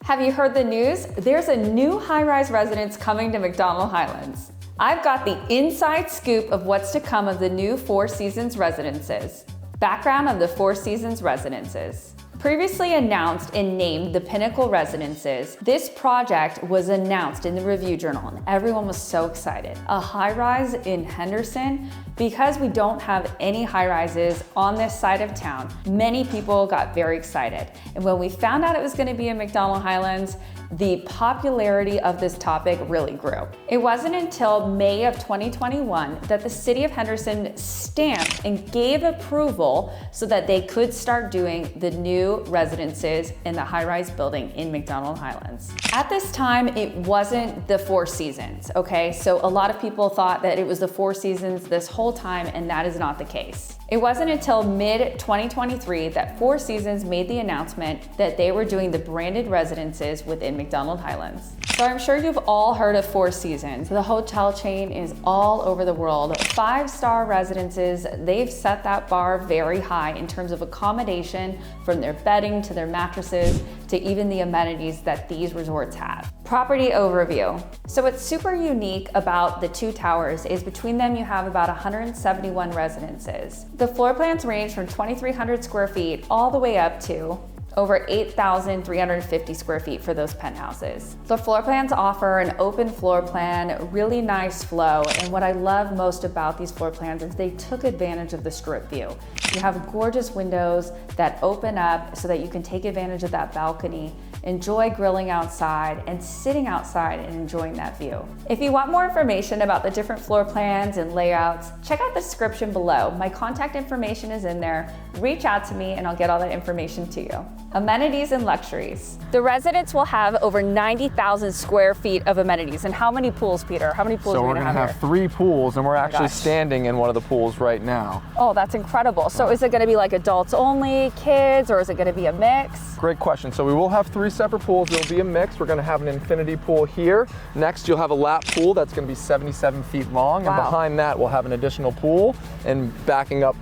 Have you heard the news? There's a new high-rise residence coming to McDonald Highlands. I've got the inside scoop of what's to come of the new Four Seasons residences. Background of the Four Seasons residences. Previously announced and named the Pinnacle Residences, this project was announced in the Review Journal and everyone was so excited. A high-rise in Henderson. Because we don't have any high-rises on this side of town, many people got very excited. And when we found out it was going to be in McDonald Highlands, the popularity of this topic really grew. It wasn't until May of 2021 that the city of Henderson stamped and gave approval so that they could start doing the new residences in the high-rise building in McDonald Highlands. At this time, it wasn't the Four Seasons, okay? So a lot of people thought that it was the Four Seasons this whole time, and that is not the case. It wasn't until mid-2023 that Four Seasons made the announcement that they were doing the branded residences within McDonald Highlands. So I'm sure you've all heard of Four Seasons. The hotel chain is all over the world. 5-star residences, they've set that bar very high in terms of accommodation, from their bedding to their mattresses to even the amenities that these resorts have. Property overview. So what's super unique about the two towers is between them you have about 171 residences. The floor plans range from 2,300 square feet all the way up to over 8,350 square feet for those penthouses. The floor plans offer an open floor plan, really nice flow, and what I love most about these floor plans is they took advantage of the strip view. You have gorgeous windows that open up so that you can take advantage of that balcony, enjoy grilling outside and sitting outside and enjoying that view. If you want more information about the different floor plans and layouts, check out the description below. My contact information is in there. Reach out to me and I'll get all that information to you. Amenities and luxuries. The residence will have over 90,000 square feet of amenities. And how many pools, Peter? How many pools are we gonna have here? So we're gonna have 3 pools, and we're actually standing in one of the pools right now. Oh, that's incredible. So is it gonna be like adults only, kids, or is it gonna be a mix? Great question. So we will have 3 separate pools. There'll be a mix. We're gonna have an infinity pool here. Next, you'll have a lap pool that's gonna be 77 feet long. Wow. And behind that, we'll have an additional pool. And backing up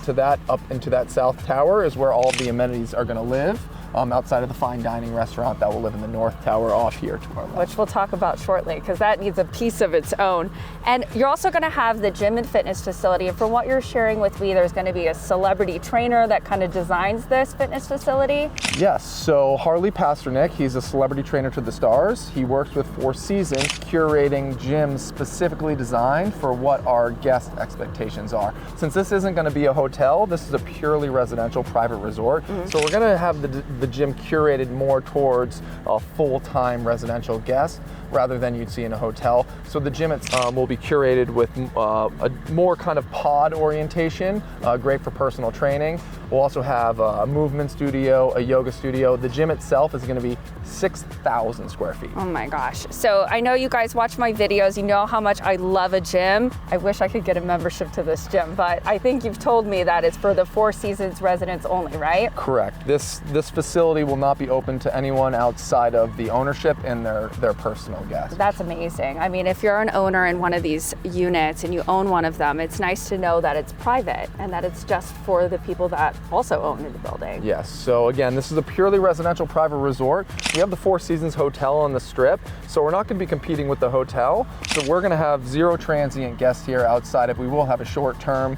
to that, up into that south tower is where all of the amenities are gonna live. Outside of the fine dining restaurant that will live in the north tower off here to our left. Which we'll talk about shortly, because that needs a piece of its own. And you're also gonna have the gym and fitness facility. And from what you're sharing with me, there's gonna be a celebrity trainer that kind of designs this fitness facility. Yes, so Harley Pasternak, he's a celebrity trainer to the stars. He works with Four Seasons, curating gyms specifically designed for what our guest expectations are. Since this isn't gonna be a hotel, this is a purely residential private resort. So we're gonna have the gym curated more towards a full-time residential guest rather than you'd see in a hotel. So the gym will be curated with a more kind of pod orientation, great for personal training. We'll also have a movement studio, a yoga studio. The gym itself is gonna be 6,000 square feet. Oh my gosh. So I know you guys watch my videos, you know how much I love a gym. I wish I could get a membership to this gym, but I think you've told me that it's for the Four Seasons residents only, right? Correct. This facility will not be open to anyone outside of the ownership and their personal guests. That's amazing. I mean, if you're an owner in one of these units and you own one of them, it's nice to know that it's private and that it's just for the people that also own the building. Yes, so again, this is a purely residential private resort. We have the Four Seasons Hotel on the Strip, so we're not gonna be competing with the hotel. So we're gonna have 0 transient guests here outside of, we will have a short-term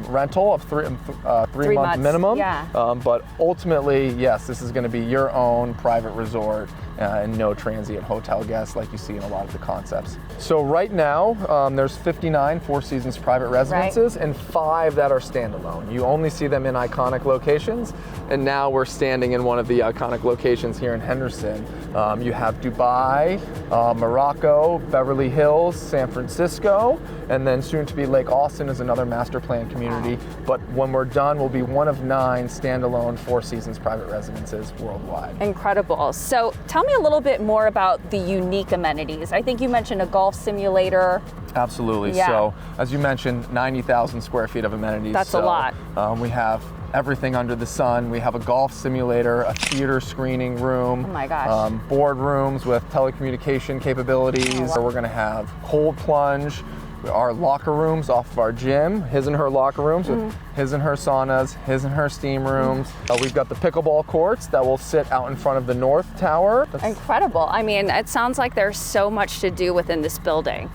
rental of 3 months minimum. Yeah. But ultimately, yes, this is gonna be your own private resort and no transient hotel guests like you see in a lot of the concepts. So right now, there's 59 Four Seasons private residences and 5 that are standalone. You only see them in iconic locations, and now we're standing in one of the iconic locations here in Henderson. You have Dubai, Morocco, Beverly Hills, San Francisco, and then soon to be Lake Austin is another master plan community. But when we're done, we'll be one of 9 standalone Four Seasons private residences worldwide. Incredible. So tell me a little bit more about the unique amenities. I think you mentioned a golf simulator. Absolutely. Yeah. So as you mentioned, 90,000 square feet of amenities. That's a lot. We have everything under the sun. We have a golf simulator, a theater screening room. Oh my gosh. Board rooms with telecommunication capabilities. Oh, wow. We're gonna have cold plunge, our locker rooms off of our gym, his and her locker rooms, with his and her saunas, his and her steam rooms. We've got the pickleball courts that will sit out in front of the North Tower. Incredible. I mean, it sounds like there's so much to do within this building.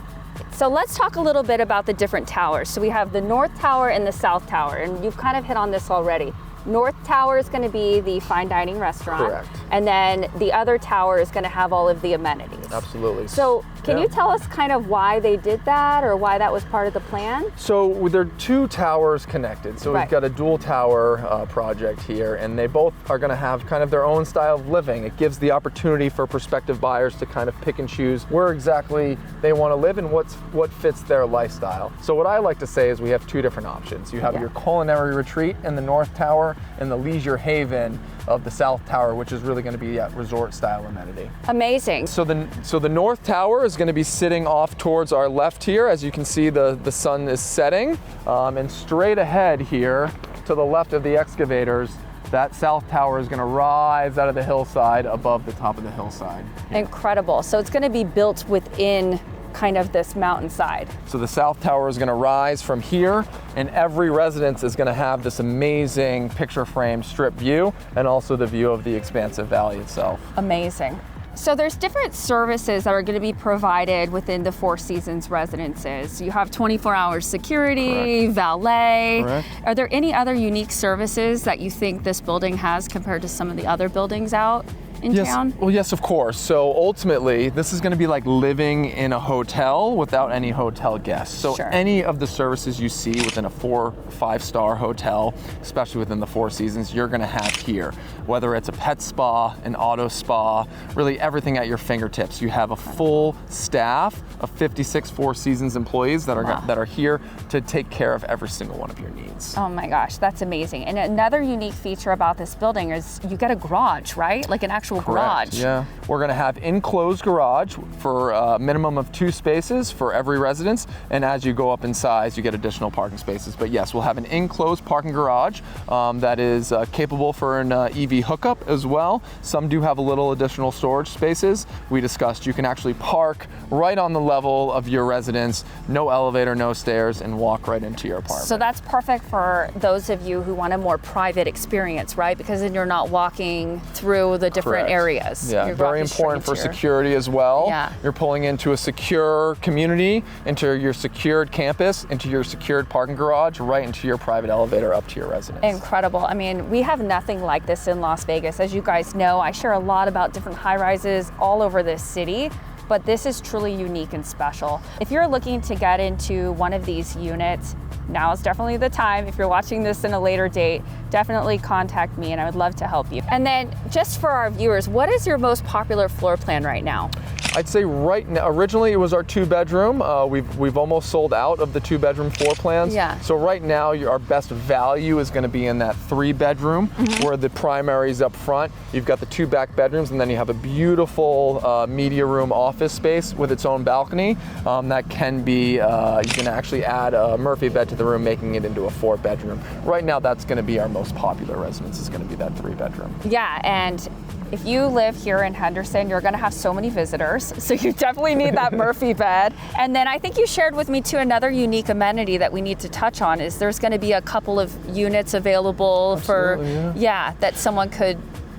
So let's talk a little bit about the different towers. So we have the North Tower and the South Tower, and you've kind of hit on this already. North Tower is going to be the fine dining restaurant. Correct. And then the other tower is going to have all of the amenities. Absolutely. So can you tell us kind of why they did that, or why that was part of the plan? So there are two towers connected. So we've got a dual tower project here, and they both are going to have kind of their own style of living. It gives the opportunity for prospective buyers to kind of pick and choose where exactly they want to live and what fits their lifestyle. So what I like to say is we have two different options. You have your culinary retreat in the North Tower and the leisure haven of the South Tower, which is really going to be a resort style amenity. Amazing. So the North Tower is going to be sitting off towards our left here. As you can see, the sun is setting, and straight ahead here to the left of the excavators, that South Tower is going to rise out of the hillside above the top of the hillside. Incredible. So it's going to be built within kind of this mountainside. So the South Tower is going to rise from here, and every residence is going to have this amazing picture frame strip view, and also the view of the expansive valley itself. Amazing. So there's different services that are going to be provided within the Four Seasons residences. You have 24-hour security, valet. Correct. Are there any other unique services that you think this building has compared to some of the other buildings out in town? Well, yes, of course. So ultimately, this is going to be like living in a hotel without any hotel guests. So any of the services you see within a 4- or 5-star hotel, especially within the Four Seasons, you're going to have here. Whether it's a pet spa, an auto spa, really everything at your fingertips. You have a full staff of 56 Four Seasons employees that are here to take care of every single one of your needs. Oh my gosh, that's amazing. And another unique feature about this building is you get a garage, right? Like an actual garage. Yeah, we're going to have enclosed garage for a minimum of 2 spaces for every residence, and as you go up in size, you get additional parking spaces. But yes, we'll have an enclosed parking garage that is capable for an EV hookup as well. Some do have a little additional storage spaces. We discussed you can actually park right on the level of your residence, no elevator, no stairs, and walk right into your apartment. So that's perfect for those of you who want a more private experience, right? Because then you're not walking through the different areas. Yeah, very important for security as well. Yeah. You're pulling into a secure community, into your secured campus, into your secured parking garage, right into your private elevator up to your residence. Incredible. I mean, we have nothing like this in Las Vegas. As you guys know, I share a lot about different high-rises all over this city, but this is truly unique and special. If you're looking to get into one of these units, now is definitely the time. If you're watching this in a later date, definitely contact me and I would love to help you. And then just for our viewers, what is your most popular floor plan right now? I'd say right now, originally it was our 2-bedroom. We've almost sold out of the 2-bedroom floor plans. Yeah. So right now our best value is going to be in that 3-bedroom where the primary is up front. You've got the 2 back bedrooms, and then you have a beautiful media room office space with its own balcony. That can be, you can actually add a Murphy bed to the room, making it into a 4-bedroom. Right now that's going to be our most popular residence, is going to be that 3-bedroom. Yeah, and if you live here in Henderson, you're going to have so many visitors, so you definitely need that Murphy bed. And then I think you shared with me too another unique amenity that we need to touch on is there's going to be a couple of units available that someone could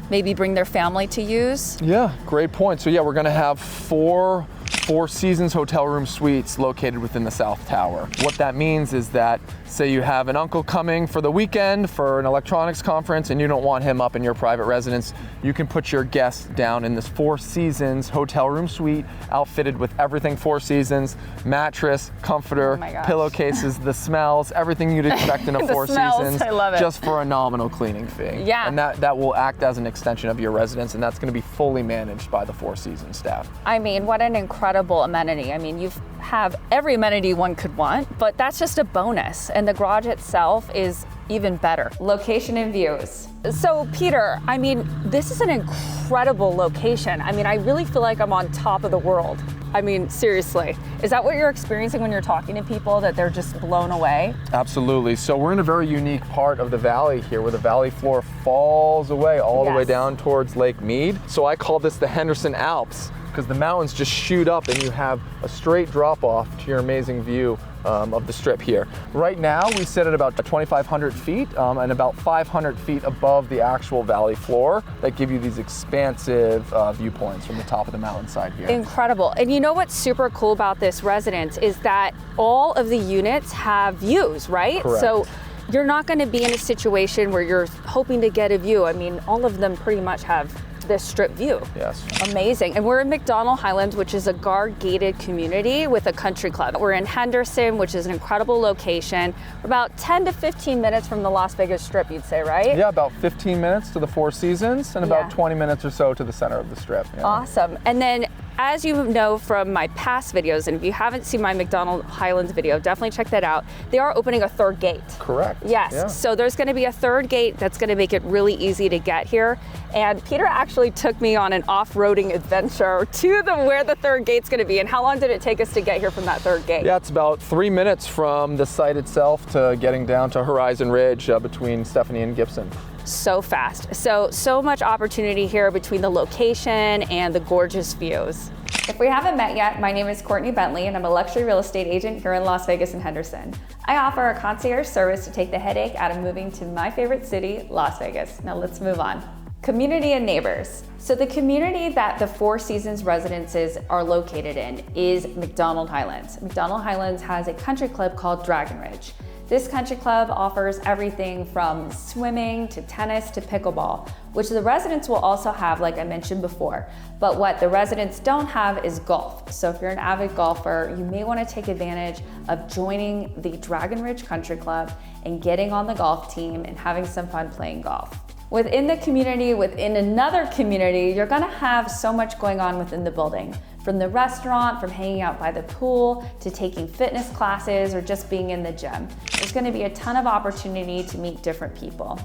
maybe bring their family to use. Yeah, great point. So yeah, we're going to have 4 Four Seasons hotel room suites located within the South Tower. What that means is that, say you have an uncle coming for the weekend for an electronics conference and you don't want him up in your private residence, you can put your guests down in this Four Seasons hotel room suite outfitted with everything Four Seasons, mattress, comforter, pillowcases, the smells, everything you'd expect in a Four Seasons, I love it. just for a nominal cleaning fee. Yeah. And that will act as an extension of your residence, and that's going to be fully managed by the Four Seasons staff. I mean, what an incredible amenity. I mean, you have every amenity one could want, but that's just a bonus. And the garage itself is even better. Location and views. So Peter, I mean, this is an incredible location. I mean, I really feel like I'm on top of the world. I mean, seriously. Is that what you're experiencing when you're talking to people, that they're just blown away? Absolutely. So we're in a very unique part of the valley here where the valley floor falls away all the way down towards Lake Mead. So I call this the Henderson Alps. because the mountains just shoot up and you have a straight drop off to your amazing view of the Strip here. Right now we sit at about 2,500 feet and about 500 feet above the actual valley floor that give you these expansive viewpoints from the top of the mountainside here. Incredible. And you know what's super cool about this residence is that all of the units have views, right? Correct. So you're not going to be in a situation where you're hoping to get a view. I mean, all of them pretty much have this Strip view. Yes. Amazing. And we're in McDonald Highlands, which is a guard-gated community with a country club. We're in Henderson, which is an incredible location. We're about 10 to 15 minutes from the Las Vegas Strip, you'd say, right? Yeah, about 15 minutes to the Four Seasons and about 20 minutes or so to the center of the Strip. Yeah. Awesome. And then, as you know from my past videos, and if you haven't seen my McDonald Highlands video, definitely check that out. They are opening a third gate. Correct. Yes. Yeah. So there's going to be a third gate that's going to make it really easy to get here. And Peter actually took me on an off-roading adventure to where the third gate's going to be. And how long did it take us to get here from that third gate? Yeah, it's about 3 minutes from the site itself to getting down to Horizon Ridge between Stephanie and Gibson. So fast. So much opportunity here between the location and the gorgeous views. If we haven't met yet, my name is Courtney Bentley and I'm a luxury real estate agent here in Las Vegas and Henderson. I offer a concierge service to take the headache out of moving to my favorite city, Las Vegas. Now let's move on. Community and neighbors. So the community that the Four Seasons residences are located in is McDonald Highlands. McDonald Highlands has a country club called Dragon Ridge. This country club offers everything from swimming to tennis to pickleball, which the residents will also have, like I mentioned before. But what the residents don't have is golf. So if you're an avid golfer, you may want to take advantage of joining the Dragon Ridge Country Club and getting on the golf team and having some fun playing golf. Within the community, within another community, you're gonna have so much going on within the building. From the restaurant, from hanging out by the pool, to taking fitness classes, or just being in the gym. There's gonna be a ton of opportunity to meet different people.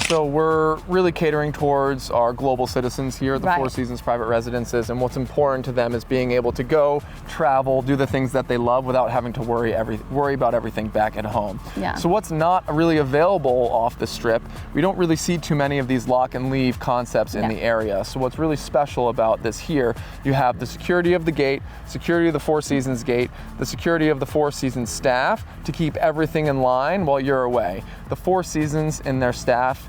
So we're really catering towards our global citizens here at the Right. Four Seasons private residences, and what's important to them is being able to go, travel, do the things that they love without having to worry about everything back at home. Yeah. So what's not really available off the Strip, we don't really see too many of these lock and leave concepts in the area. So what's really special about this here, you have the security of the gate, security of the Four Seasons gate, the security of the Four Seasons staff to keep everything in line while you're away. The Four Seasons and their staff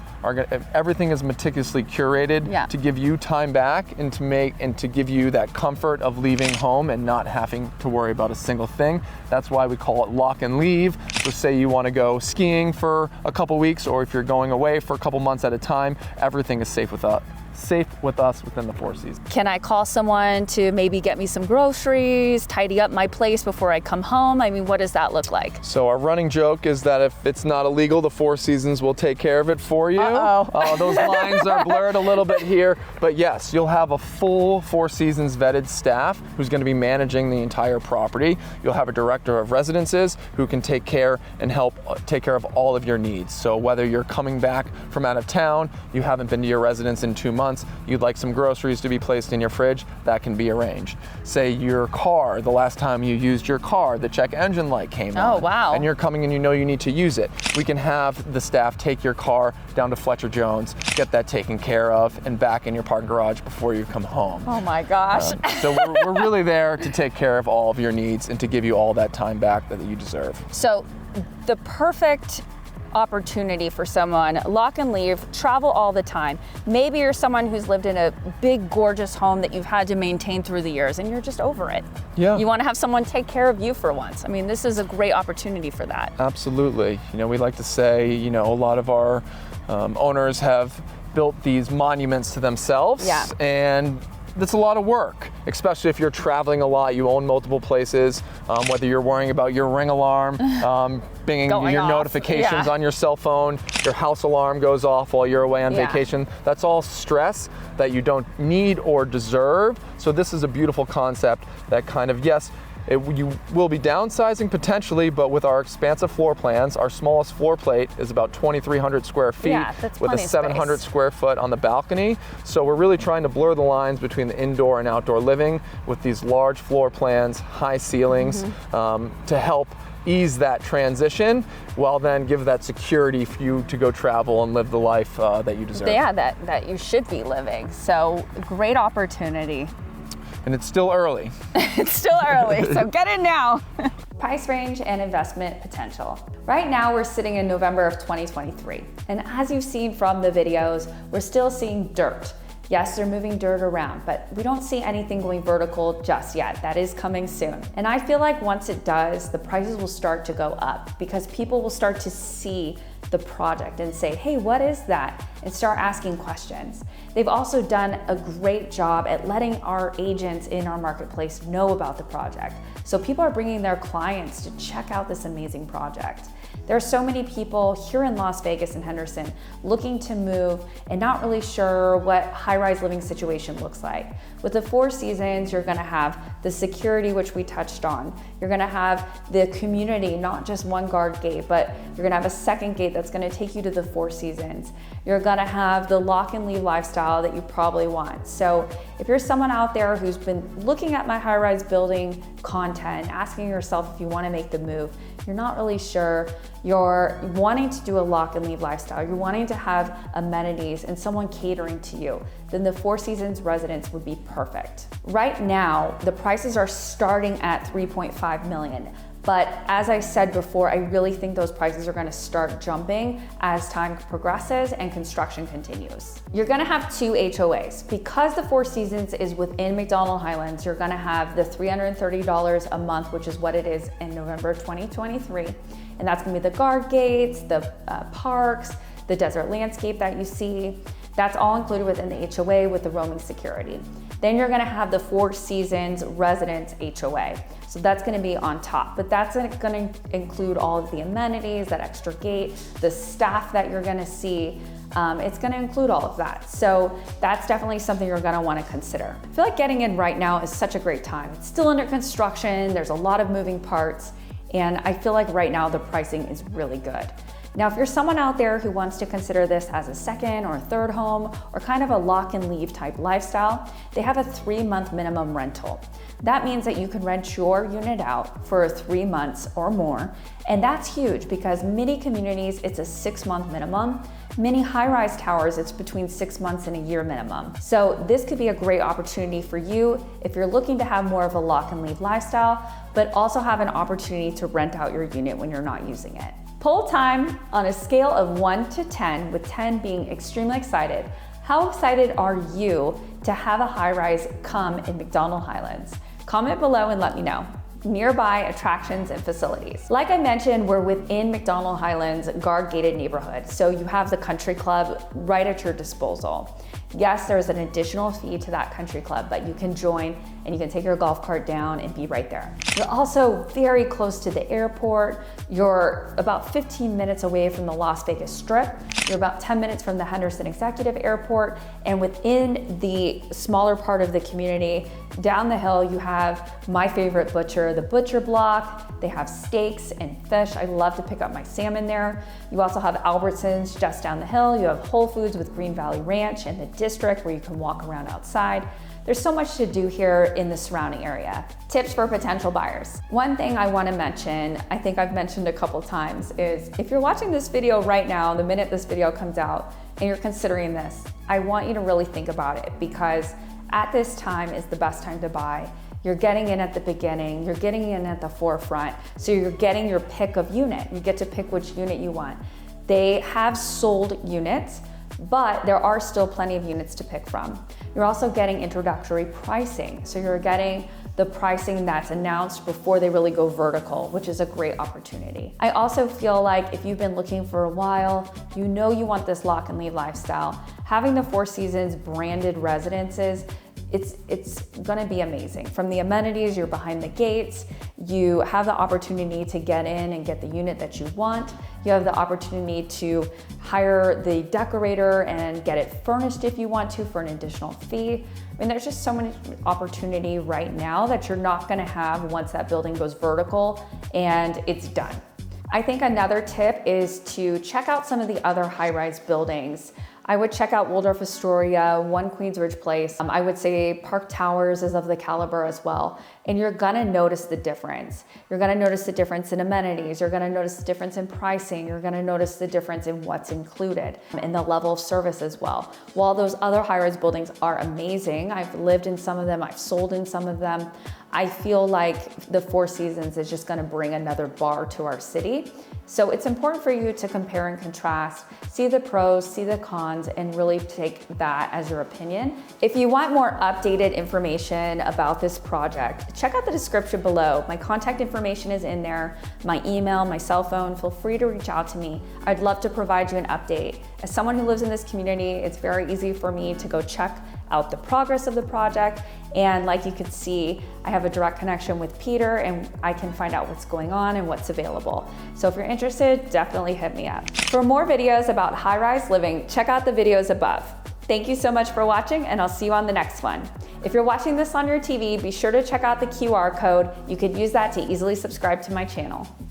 everything is meticulously curated to give you time back and to give you that comfort of leaving home and not having to worry about a single thing. That's why we call it lock and leave. So say you want to go skiing for a couple weeks, or if you're going away for a couple months at a time, everything is safe with us within the Four Seasons. Can I call someone to maybe get me some groceries, tidy up my place before I come home? I mean, what does that look like? So our running joke is that if it's not illegal, the Four Seasons will take care of it for you. Those lines are blurred a little bit here, but yes, you'll have a full Four Seasons vetted staff who's going to be managing the entire property. You'll have a director of residences who can take care and help take care of all of your needs. So whether you're coming back from out of town, you haven't been to your residence in 2 months, you'd like some groceries to be placed in your fridge, that can be arranged. Say your car, the last time you used your car, the check engine light came on. Oh, wow. And you're coming and you know you need to use it. We can have the staff take your car down to Fletcher Jones, get that taken care of, and back in your parking garage before you come home. Oh my gosh. So we're really there to take care of all of your needs and to give you all that time back that you deserve. So the perfect opportunity for someone, lock and leave, travel all the time. Maybe you're someone who's lived in a big, gorgeous home that you've had to maintain through the years and you're just over it. Yeah. You want to have someone take care of you for once. I mean, this is a great opportunity for that. Absolutely. We like to say, a lot of our owners have built these monuments to themselves. Yeah. And that's a lot of work, especially if you're traveling a lot, you own multiple places, whether you're worrying about your ring alarm, binging your notifications on your cell phone, your house alarm goes off while you're away on vacation. That's all stress that you don't need or deserve. So this is a beautiful concept that kind of, you will be downsizing potentially, but with our expansive floor plans, our smallest floor plate is about 2,300 square feet with a 700 square foot on the balcony. So we're really trying to blur the lines between the indoor and outdoor living with these large floor plans, high ceilings, to help ease that transition while then give that security for you to go travel and live the life that you deserve. Yeah, that you should be living. So great opportunity. And it's still early. It's still early, so get in now. Price range and investment potential. Right now we're sitting in November of 2023. And as you've seen from the videos, we're still seeing dirt. Yes, they're moving dirt around, but we don't see anything going vertical just yet. That is coming soon. And I feel like once it does, the prices will start to go up because people will start to see the project and say, hey, what is that? And start asking questions. They've also done a great job at letting our agents in our marketplace know about the project. So people are bringing their clients to check out this amazing project. There are so many people here in Las Vegas and Henderson looking to move and not really sure what high-rise living situation looks like. With the Four Seasons, you're gonna have the security, which we touched on. You're gonna have the community, not just one guard gate, but you're gonna have a second gate that's gonna take you to the Four Seasons. You're gonna have the lock and leave lifestyle that you probably want. So if you're someone out there who's been looking at my high-rise building content, asking yourself if you wanna make the move, you're not really sure, you're wanting to do a lock and leave lifestyle, you're wanting to have amenities and someone catering to you, then the Four Seasons residence would be perfect. Right now, the prices are starting at 3.5 million. But as I said before, I really think those prices are gonna start jumping as time progresses and construction continues. You're gonna have 2 HOAs. Because the Four Seasons is within McDonald Highlands, you're gonna have the $330 a month, which is what it is in November 2023. And that's gonna be the guard gates, the parks, the desert landscape that you see. That's all included within the HOA with the roaming security. Then you're gonna have the Four Seasons residence HOA. So that's gonna be on top, but that's gonna include all of the amenities, that extra gate, the staff that you're gonna see. It's gonna include all of that. So that's definitely something you're gonna wanna consider. I feel like getting in right now is such a great time. It's still under construction, there's a lot of moving parts, and I feel like right now the pricing is really good. Now, if you're someone out there who wants to consider this as a second or third home or kind of a lock and leave type lifestyle, they have a 3-month minimum rental. That means that you can rent your unit out for 3 months or more. And that's huge because many communities, it's a 6-month minimum. Many high-rise towers, it's between 6 months and a year minimum. So this could be a great opportunity for you if you're looking to have more of a lock and leave lifestyle, but also have an opportunity to rent out your unit when you're not using it. Poll time on a scale of 1 to 10, with 10 being extremely excited. How excited are you to have a high-rise come in McDonald Highlands? Comment below and let me know. Nearby attractions and facilities. Like I mentioned, we're within McDonald Highlands guard gated neighborhood, so you have the country club right at your disposal. Yes, there's an additional fee to that country club, but you can join and you can take your golf cart down and be right there. You're also very close to the airport. You're about 15 minutes away from the Las Vegas Strip. You're about 10 minutes from the Henderson Executive Airport, and within the smaller part of the community, down the hill, you have my favorite butcher, the Butcher Block. They have steaks and fish. I love to pick up my salmon there. You also have Albertsons just down the hill. You have Whole Foods with Green Valley Ranch and the district where you can walk around outside. There's so much to do here in the surrounding area. Tips for potential buyers. One thing I want to mention, I think I've mentioned a couple times, is if you're watching this video right now, the minute this video comes out, and you're considering this, I want you to really think about it, because at this time is the best time to buy. You're getting in at the beginning, you're getting in at the forefront, so you're getting your pick of unit. You get to pick which unit you want. They have sold units, but there are still plenty of units to pick from. You're also getting introductory pricing. So you're getting the pricing that's announced before they really go vertical, which is a great opportunity. I also feel like if you've been looking for a while, you know you want this lock and leave lifestyle, having the Four Seasons branded residences, it's gonna be amazing. From the amenities, you're behind the gates, you have the opportunity to get in and get the unit that you want. You have the opportunity to hire the decorator and get it furnished if you want to for an additional fee. I mean, there's just so much opportunity right now that you're not gonna have once that building goes vertical and it's done. I think another tip is to check out some of the other high-rise buildings. I would check out Waldorf Astoria, One Queensbridge Place. I would say Park Towers is of the caliber as well. And you're gonna notice the difference. You're gonna notice the difference in amenities. You're gonna notice the difference in pricing. You're gonna notice the difference in what's included and the level of service as well. While those other high-rise buildings are amazing, I've lived in some of them, I've sold in some of them, I feel like the Four Seasons is just gonna bring another bar to our city. So it's important for you to compare and contrast, see the pros, see the cons, and really take that as your opinion. If you want more updated information about this project, check out the description below. My contact information is in there, my email, my cell phone. Feel free to reach out to me. I'd love to provide you an update. As someone who lives in this community, it's very easy for me to go check out the progress of the project. And like you can see, I have a direct connection with Peter and I can find out what's going on and what's available. So if you're interested, definitely hit me up. For more videos about high-rise living, check out the videos above. Thank you so much for watching and I'll see you on the next one. If you're watching this on your TV, be sure to check out the QR code. You could use that to easily subscribe to my channel.